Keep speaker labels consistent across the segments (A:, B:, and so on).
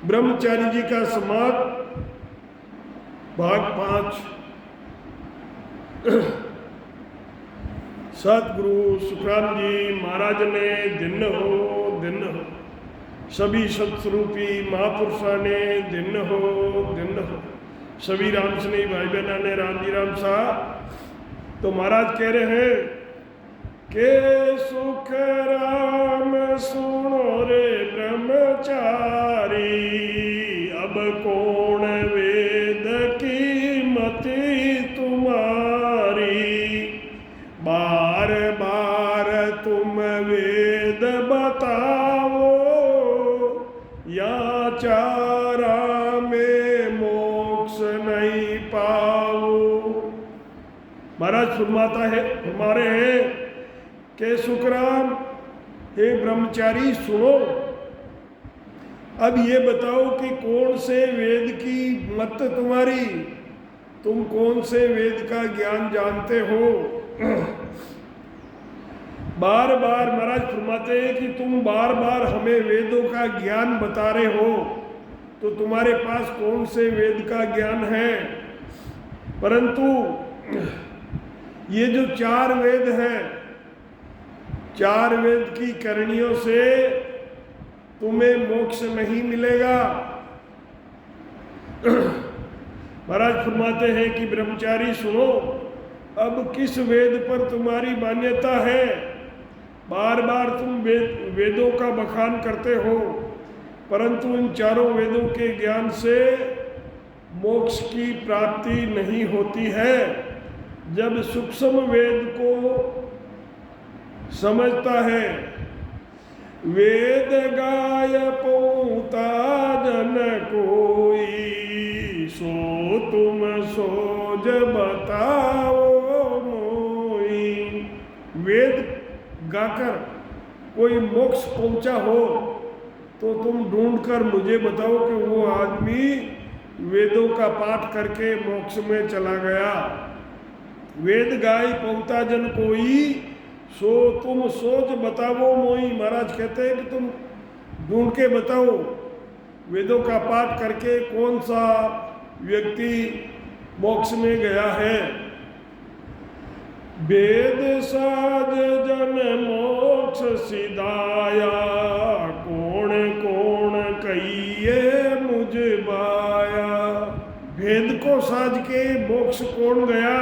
A: ब्रह्मचारी जी का समाज भाग 5। सतगुरु सुखराम जी महाराज ने दिन हो सभी सत्स्वरूपी महापुरुषों ने दिन हो सभी राम स्नेही भाई बहना ने राम जी राम साहब। तो महाराज कह रहे हैं के सुख राम सुनो रे ब्रह्मचारी, अब कौन वेद की मति तुम्हारी, बार बार तुम वेद बताओ, या चारा में मोक्ष नहीं पाओ। महाराज फरमा रहे हैं के सुखराम हे ब्रह्मचारी सुनो, अब ये बताओ कि कौन से वेद की मत तुम्हारी, तुम कौन से वेद का ज्ञान जानते हो। बार बार महाराज फरमाते हैं कि तुम बार बार हमें वेदों का ज्ञान बता रहे हो, तो तुम्हारे पास कौन से वेद का ज्ञान है। परंतु ये जो 4 वेद हैं, 4 वेद की करणियों से तुम्हें मोक्ष नहीं मिलेगा। महाराज फरमाते हैं कि ब्रह्मचारी सुनो, अब किस वेद पर तुम्हारी मान्यता है। बार बार तुम वेदों का बखान करते हो, परंतु इन 4 वेदों के ज्ञान से मोक्ष की प्राप्ति नहीं होती है। जब सूक्ष्म वेद को समझता है, वेद गाय पोता जन कोई, सो तुम सोज बताओ मोई। वेद गाकर कोई मोक्ष पहुंचा हो तो तुम ढूंढकर मुझे बताओ कि वो आदमी वेदों का पाठ करके मोक्ष में चला गया। वेद गाय पहुंता जन कोई, सो तुम सोच बताओ मोई। महाराज कहते हैं कि तुम ढूंढ के बताओ वेदों का पाठ करके कौन सा व्यक्ति मोक्ष में गया है। वेद साज जन मोक्ष सिधाया, कौन कौन कहिए मुझ बाया। वेद को साज के मोक्ष कौन गया,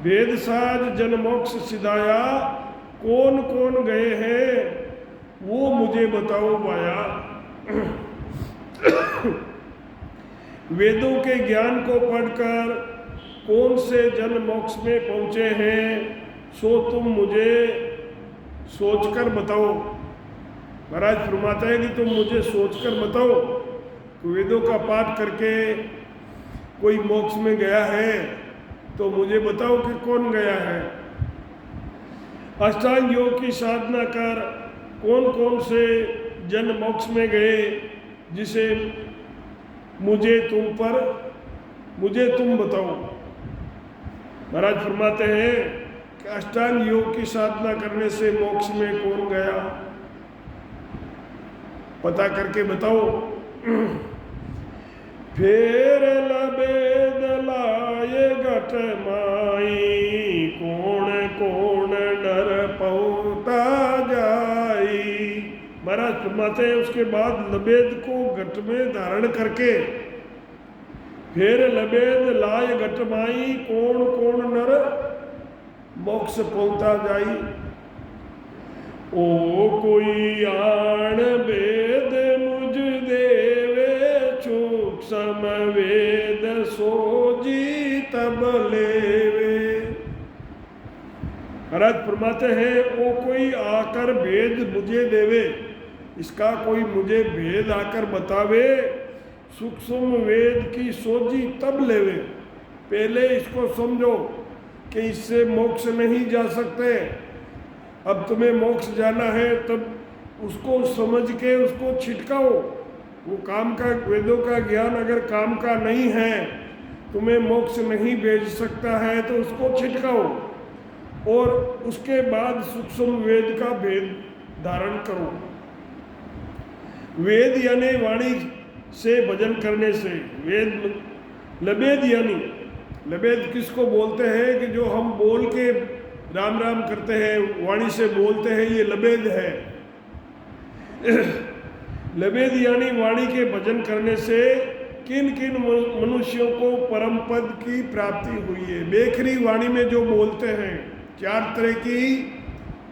A: वेद साज जन मोक्ष सिधाया, कौन कौन गए हैं वो मुझे बताओ बाया। वेदों के ज्ञान को पढ़कर कौन से जन मोक्ष में पहुंचे हैं, सो तुम मुझे सोचकर बताओ। महाराज फरमाता है कि तुम मुझे सोचकर बताओ कि वेदों का पाठ करके कोई मोक्ष में गया है, तो मुझे बताओ कि कौन गया है। अष्टांग योग की साधना कर कौन कौन से जन मोक्ष में गए, जिसे मुझे तुम बताओ। महाराज फरमाते हैं कि अष्टांग योग की साधना करने से मोक्ष में कौन गया, पता करके बताओ। फेर लबेद लाए घट माई, कौन कौन डर पहुंता जाई। महाराज फरमाते हैं उसके बाद लबेद को घट में धारण करके, फिर लबेद लाए घट माई, कौन कौन नर मोक्ष पहुंता जाई। ओ कोई आण वेद मुझ देवे, चूक समवेद सोजी तब लेवे। महाराज फरमाते हैं वो कोई आकर भेद मुझे देवे, इसका कोई मुझे भेद आकर बतावे, सूक्ष्म वेद की सोजी तब लेवे। पहले इसको समझो कि इससे मोक्ष नहीं जा सकते। अब तुम्हें मोक्ष जाना है तब उसको समझ के उसको छिटकाओ। वो काम का, वेदों का ज्ञान अगर काम का नहीं है, तुम्हें मोक्ष नहीं भेज सकता है, तो उसको छिटकाओ और उसके बाद सूक्ष्म वेद का भेद धारण करो। वेद यानी वाणी से भजन करने से। वेद लबेद यानी, लबेद किसको बोलते हैं कि जो हम बोल के राम राम करते हैं, वाणी से बोलते हैं, ये लबेद है। लबेद यानी वाणी के भजन करने से किन किन मनुष्यों को परम पद की प्राप्ति हुई है। बेखरी वाणी में जो बोलते हैं, 4 तरह की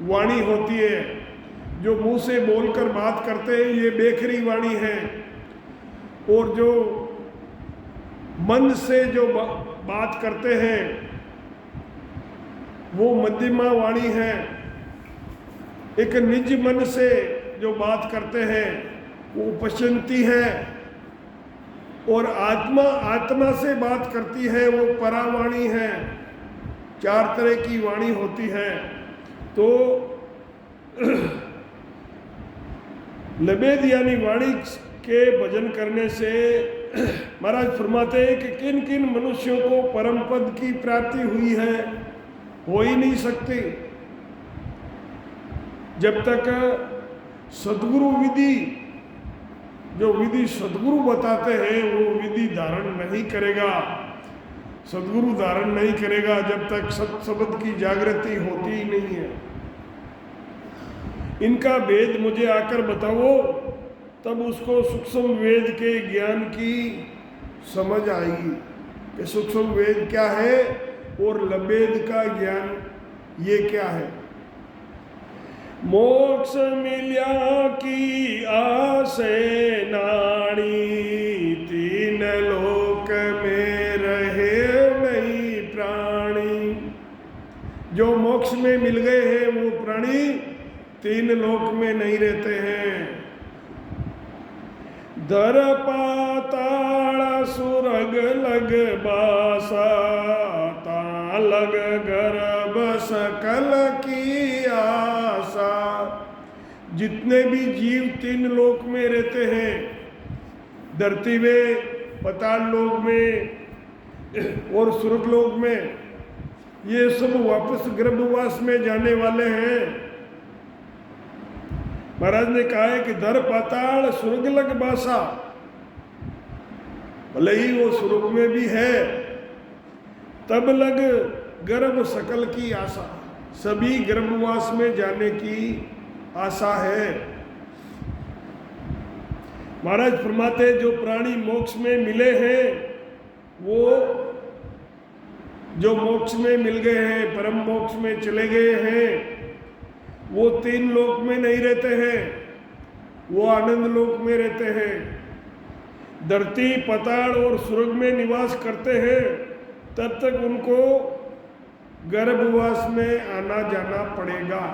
A: वाणी होती है। जो मुंह से बोलकर बात करते हैं ये बेखरी वाणी है, और जो मन से जो बात करते हैं वो मध्यमा वाणी है। एक निज मन से जो बात करते हैं वो उपशंति है, और आत्मा से बात करती है वो परावाणी है। 4 तरह की वाणी होती है। तो लबेद यानी वाणी के भजन करने से महाराज फरमाते हैं कि किन किन मनुष्यों को परम पद की प्राप्ति हुई है, हो ही नहीं सकती जब तक सदगुरु विधि, जो विधि सदगुरु बताते हैं वो विधि धारण नहीं करेगा, सदगुरु धारण नहीं करेगा जब तक सत शब्द की जागृति होती ही नहीं है। इनका भेद मुझे आकर बताओ, तब उसको सूक्ष्म वेद के ज्ञान की समझ आएगी कि सूक्ष्म वेद क्या है और लबेद का ज्ञान ये क्या है। मोक्ष मिल्या की आसे नाणी, 3 लोक में रहे नहीं प्राणी। जो मोक्ष में मिल गए हैं वो प्राणी 3 लोक में नहीं रहते हैं। दर पाताल सुरग लग बासा, ता लग गर्भ सकल की आशा। जितने भी जीव 3 लोक में रहते हैं, धरती में, पाताल लोक में और स्वर्ग लोक में, ये सब वापस गर्भवास में जाने वाले हैं। महाराज ने कहा है कि दर पाताल स्वर्ग लग बासा, भले ही वो स्वर्ग में भी है, तब लग गर्भ सकल की आशा, सभी गर्भवास में जाने की आशा है। महाराज फरमाते जो प्राणी मोक्ष में मिले हैं, वो जो मोक्ष में मिल गए हैं, परम मोक्ष में चले गए हैं, वो 3 लोक में नहीं रहते हैं, वो आनंद लोक में रहते हैं। धरती, पाताल और स्वर्ग में निवास करते हैं, तब तक उनको गर्भवास में आना जाना पड़ेगा।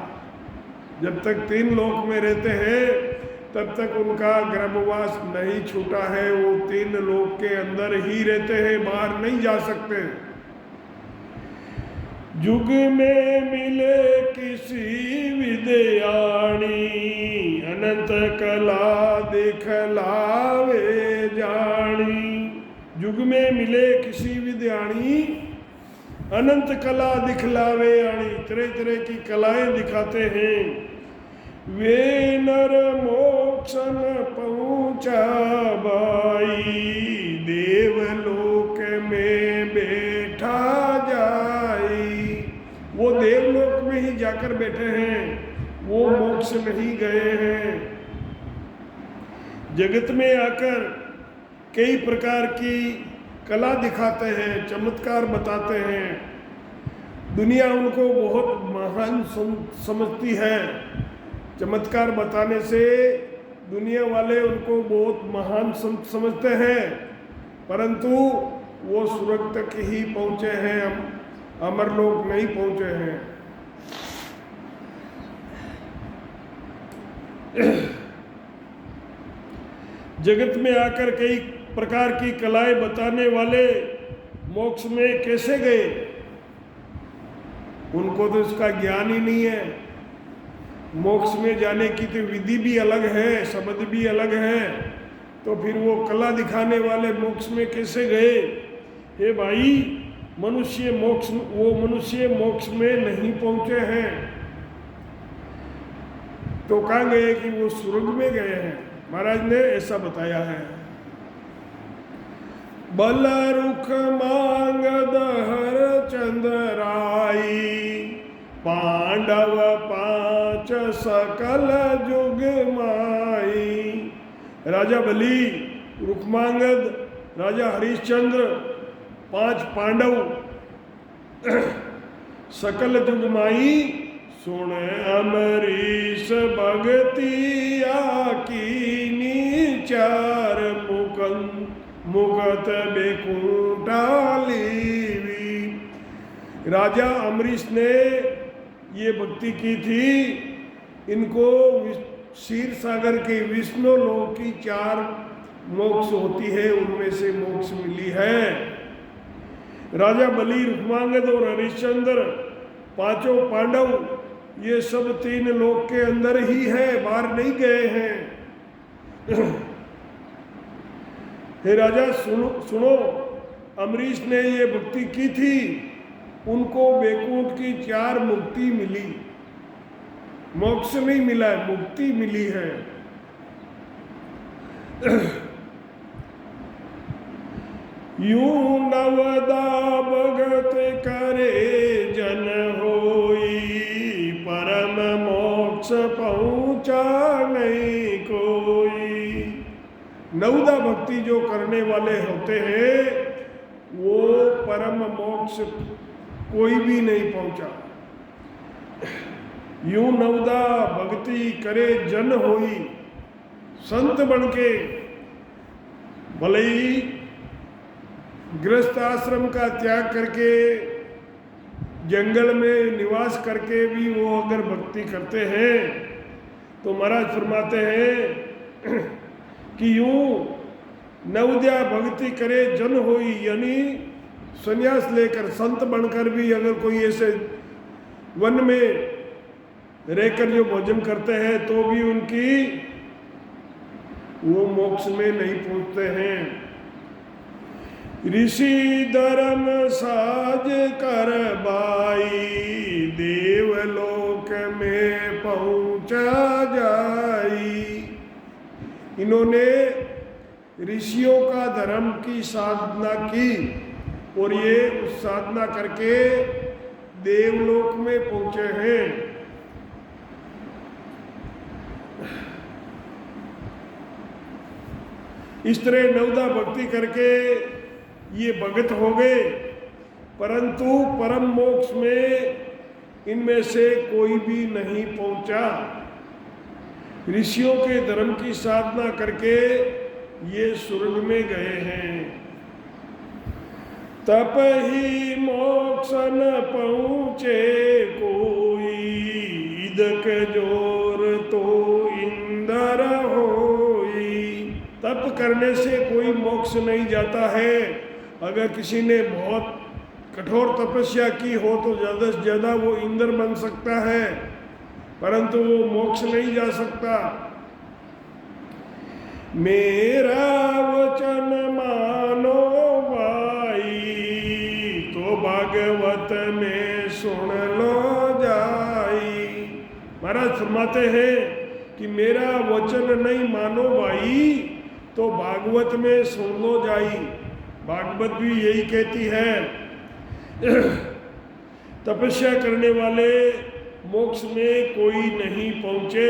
A: जब तक 3 लोक में रहते हैं तब तक उनका गर्भवास नहीं छूटा है, वो 3 लोक के अंदर ही रहते हैं, बाहर नहीं जा सकते। जुग में मिले किसी विद्याणी, अनंत कला दिखलावे जानी। जुग में मिले किसी विद्याणी, अनंत कला दिखलावे आनी, तरह तरह की कलाएं दिखाते हैं। वे नर मोक्ष न पहुँचा बाई, देवलोक में बैठा जाई। वो देवलोक में ही जाकर बैठे हैं, वो मोक्ष नहीं गए हैं। जगत में आकर कई प्रकार की कला दिखाते हैं, चमत्कार बताते हैं। दुनिया उनको बहुत महान समझती है। चमत्कार बताने से दुनिया वाले उनको बहुत महान समझते हैं, परंतु वो स्वर्ग तक ही पहुँचे हैं, हम अमर लोग नहीं पहुँचे हैं। जगत में आकर कई प्रकार की कलाएं बताने वाले मोक्ष में कैसे गए? उनको तो इसका ज्ञान ही नहीं है। मोक्ष में जाने की तो विधि भी अलग है, शब्द भी अलग है, तो फिर वो कला दिखाने वाले मोक्ष में कैसे गए? हे भाई, मनुष्य मोक्ष में नहीं पहुंचे हैं, तो कहाँ गए कि वो स्वर्ग में गए हैं। महाराज ने ऐसा बताया है। बल रुख मांगद हर चंद्राई, पांडव पांच सकल जुग माई। राजा बलि, रुक्मांगद, राजा हरिश्चंद्र, 5 पांडव, सकल जुग माई। सुन अमरीश भगति आकीनी, चार मुगत बेकुंठा लीवी। राजा अमरीश ने ये भक्ति की थी, इनको क्षीर सागर के विष्णु लोक की 4 मोक्ष होती है, उनमें से मोक्ष मिली है। राजा बलि, रुक्मांगद और हरिश्चंद्र, 5 पांडव, ये सब 3 लोक के अंदर ही है, बाहर नहीं गए हैं। हे राजा सुनो, अमरीश ने ये भक्ति की थी, उनको बैकुंठ की 4 मुक्ति मिली। मोक्ष नहीं मिला है, मुक्ति मिली है। यूं नवदा भगत करे जन होई, परम मोक्ष पहुंचा नहीं कोई। नवदा भक्ति जो करने वाले होते हैं, वो परम मोक्ष कोई भी नहीं पहुंचा। यूं नवदा भक्ति करे जन होई, संत बनके, भले ही गृहस्थ आश्रम का त्याग करके जंगल में निवास करके भी वो अगर भक्ति करते हैं, तो महाराज फरमाते हैं कि यूं नवद्या भक्ति करे जन होई, यानी संन्यास लेकर संत बनकर भी अगर कोई ऐसे वन में रहकर जो भोजन करते हैं, तो भी उनकी वो मोक्ष में नहीं पहुंचते हैं। ऋषि धर्म साज कर बाई, देवलोक में पहुंचा जाई। इन्होंने ऋषियों का धर्म की साधना की और ये उस साधना करके देवलोक में पहुंचे हैं। इस तरह नवदा भक्ति करके ये भगत हो गए, परंतु परम मोक्ष में इनमें से कोई भी नहीं पहुंचा। ऋषियों के धर्म की साधना करके ये स्वर्ग में गए हैं। तप ही मोक्ष न पहुंचे कोई, इदक जोर तो इंदर होई। तप करने से कोई मोक्ष नहीं जाता है। अगर किसी ने बहुत कठोर तपस्या की हो तो ज़्यादा से ज़्यादा वो इंद्र बन सकता है, परंतु वो मोक्ष नहीं जा सकता। मेरा वचन मानो भाई, तो भागवत में सुन लो जाई। महाराज फरमाते हैं कि मेरा वचन नहीं मानो भाई, तो भागवत में सुन लो जाई। भागवत भी यही कहती है, तपस्या करने वाले मोक्ष में कोई नहीं पहुंचे।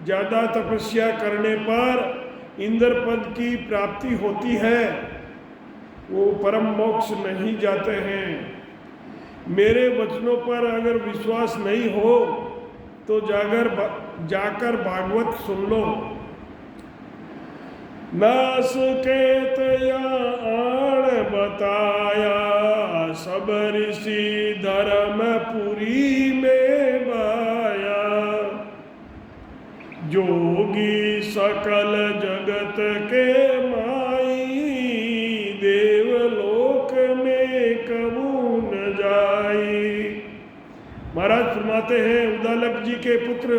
A: ज़्यादा तपस्या करने पर इंद्र पद की प्राप्ति होती है, वो परम मोक्ष नहीं जाते हैं। मेरे वचनों पर अगर विश्वास नहीं हो तो जाकर भागवत सुन लो। नासकेत या आण बताया, सब ऋषि धर्मपुरी में बाया। जोगी सकल जगत के माई, देवलोक में कबू न जाई। महाराज फरमाते हैं, उदालक जी के पुत्र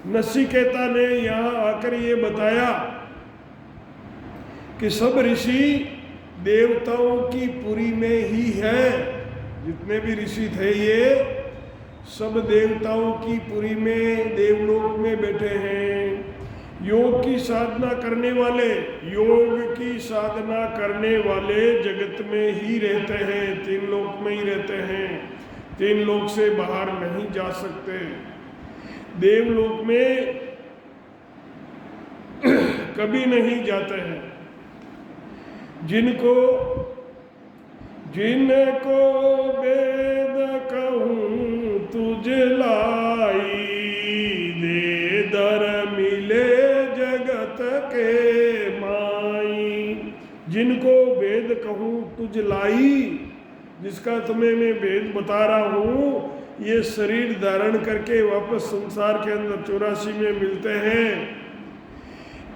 A: नचिकेता ने यहाँ आकर ये बताया कि सब ऋषि देवताओं की पुरी में ही है। जितने भी ऋषि थे ये सब देवताओं की पुरी में, देवलोक में बैठे हैं। योग की साधना करने वाले, योग की साधना करने वाले जगत में ही रहते हैं, तीन लोक में ही रहते हैं, तीन लोक से बाहर नहीं जा सकते। देवलोक में कभी नहीं जाते हैं। जिनको वेद कहूँ तुझ लाई, दे दर मिले जगत के माई। जिनको वेद कहूँ तुझ लाई, जिसका तुम्हें मैं वेद बता रहा हूँ, ये शरीर धारण करके वापस संसार के अंदर 84 में मिलते हैं।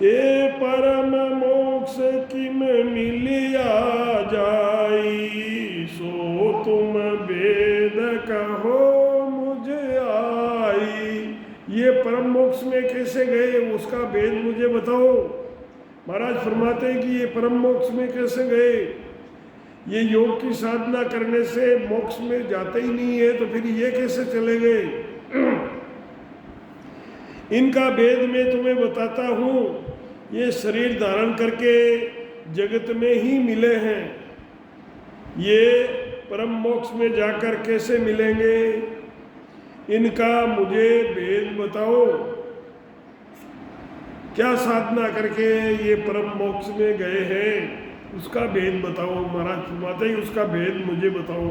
A: ये परम मोक्ष किम मिलिया जाई, सो तुम वेद कहो मुझे आई। ये परम मोक्ष में कैसे गए, उसका वेद मुझे बताओ। महाराज फरमाते हैं कि ये परम मोक्ष में कैसे गए, ये योग की साधना करने से मोक्ष में जाते ही नहीं है, तो फिर ये कैसे चले गए। इनका भेद मैं तुम्हें बताता हूँ। ये शरीर धारण करके जगत में ही मिले हैं, ये परम मोक्ष में जाकर कैसे मिलेंगे, इनका मुझे भेद बताओ। क्या साधना करके ये परम मोक्ष में गए हैं, उसका भेद बताओ। महाराज फरमाते ही उसका भेद मुझे बताओ।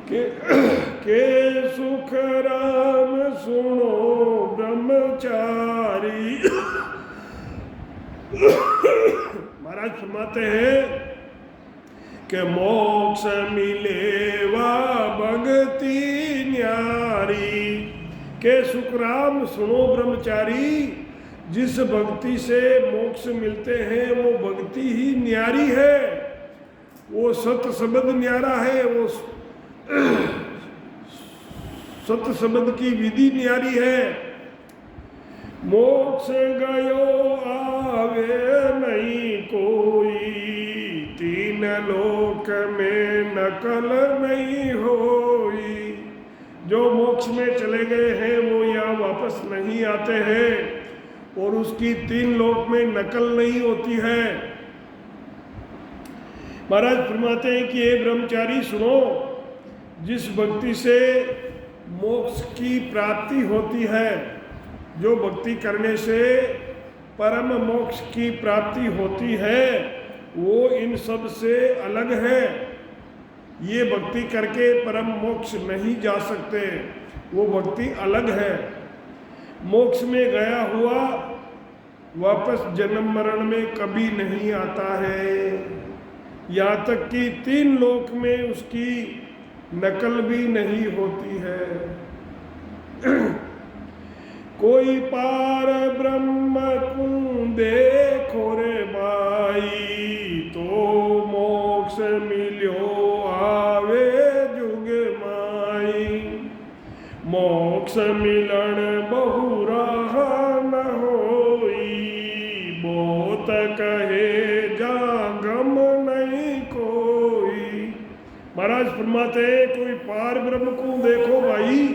A: के सुख राम सुनो ब्रह्मचारी। महाराज फरमाते हैं कि मोक्ष मिलेवा भगति न्यारी। के सुख राम सुनो ब्रह्मचारी, जिस भक्ति से मोक्ष मिलते हैं वो भक्ति ही न्यारी है, वो सत शब्द न्यारा है, वो सत शब्द की विधि न्यारी है। मोक्ष गयो आवे नहीं कोई, तीन लोक में नकल नहीं होई। जो मोक्ष में चले गए हैं वो यहाँ वापस नहीं आते हैं, और उसकी तीन लोक में नकल नहीं होती है। महाराज फरमाते हैं कि हे ब्रह्मचारी सुनो, जिस भक्ति से मोक्ष की प्राप्ति होती है, जो भक्ति करने से परम मोक्ष की प्राप्ति होती है, वो इन सब से अलग है। ये भक्ति करके परम मोक्ष नहीं जा सकते, वो भक्ति अलग है। मोक्ष में गया हुआ वापस जन्म मरण में कभी नहीं आता है, यहाँ तक कि तीन लोक में उसकी नकल भी नहीं होती है। कोई पार ब्रह्म को देखो रे भाई, तो मोक्ष मिलो आवे जुग माई। मोक्ष मिलन बहु रहा न होई, बहुत कहे जा गम नहीं कोई। महाराज फरमाते कोई पार ब्रह्म को देखो भाई,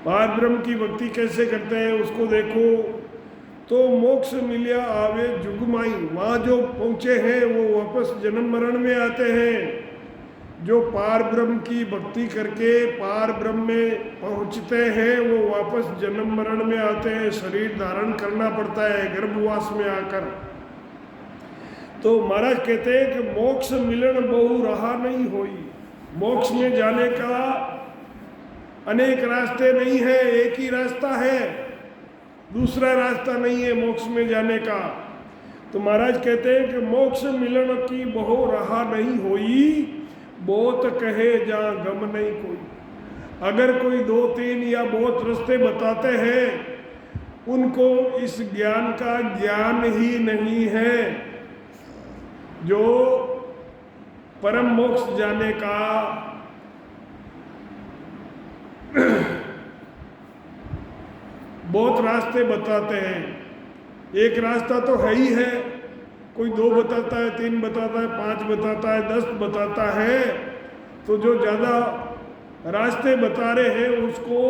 A: पार ब्रह्म की भक्ति कैसे करते हैं उसको देखो, तो मोक्ष मिलिया आवे जुगमाई। वहाँ जो पहुँचे हैं वो वापस जन्म मरण में आते हैं। जो पार ब्रह्म की भक्ति करके पार ब्रह्म में पहुँचते हैं वो वापस जन्म मरण में आते हैं, शरीर धारण करना पड़ता है गर्भवास में आकर। तो महाराज कहते हैं कि मोक्ष मिलन बहु रहा नहीं होई। मोक्ष में जाने का अनेक रास्ते नहीं है, एक ही रास्ता है, दूसरा रास्ता नहीं है मोक्ष में जाने का। तो महाराज कहते हैं कि मोक्ष मिलन की बहु रहा नहीं होई, बहुत कहे जहाँ गम नहीं कोई। अगर कोई दो तीन या बहुत रास्ते बताते हैं, उनको इस ज्ञान का ज्ञान ही नहीं है, जो परम मोक्ष जाने का बहुत रास्ते बताते हैं। एक रास्ता तो है ही है, कोई दो बताता है, तीन बताता है, पांच बताता है, 10 बताता है। तो जो ज़्यादा रास्ते बता रहे हैं उसको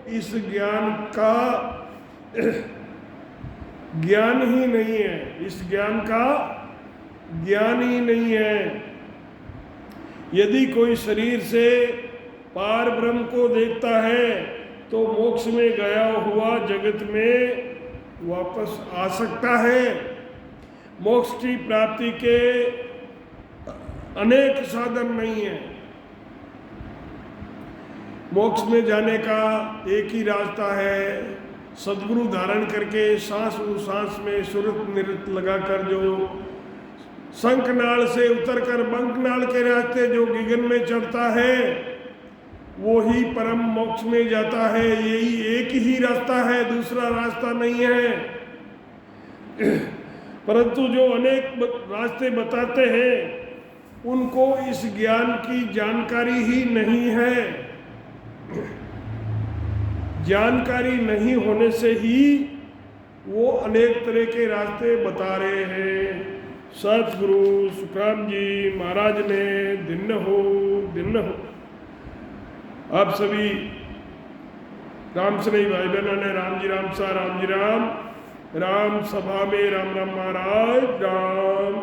A: इस ज्ञान का ज्ञान ही नहीं है, इस ज्ञान का ज्ञान ही नहीं है। यदि कोई शरीर से पार ब्रह्म को देखता है तो मोक्ष में गया हुआ जगत में वापस आ सकता है। मोक्ष की प्राप्ति के अनेक साधन नहीं है। मोक्ष में जाने का एक ही रास्ता है, सद्गुरु धारण करके सांस सांस में सुरत निरत लगाकर जो शंखनाल से उतरकर बंकनाल के रास्ते जो गगन में चढ़ता है वो ही परम मोक्ष में जाता है। यही एक ही रास्ता है, दूसरा रास्ता नहीं है। परंतु जो अनेक रास्ते बताते हैं उनको इस ज्ञान की जानकारी ही नहीं है। जानकारी नहीं होने से ही वो अनेक तरह के रास्ते बता रहे हैं। सतगुरु सुखराम जी महाराज ने दिन हो आप सभी राम स्नेही भाई बहनों ने राम जी राम सा राम जी राम, राम सभा में राम राम महाराज राम।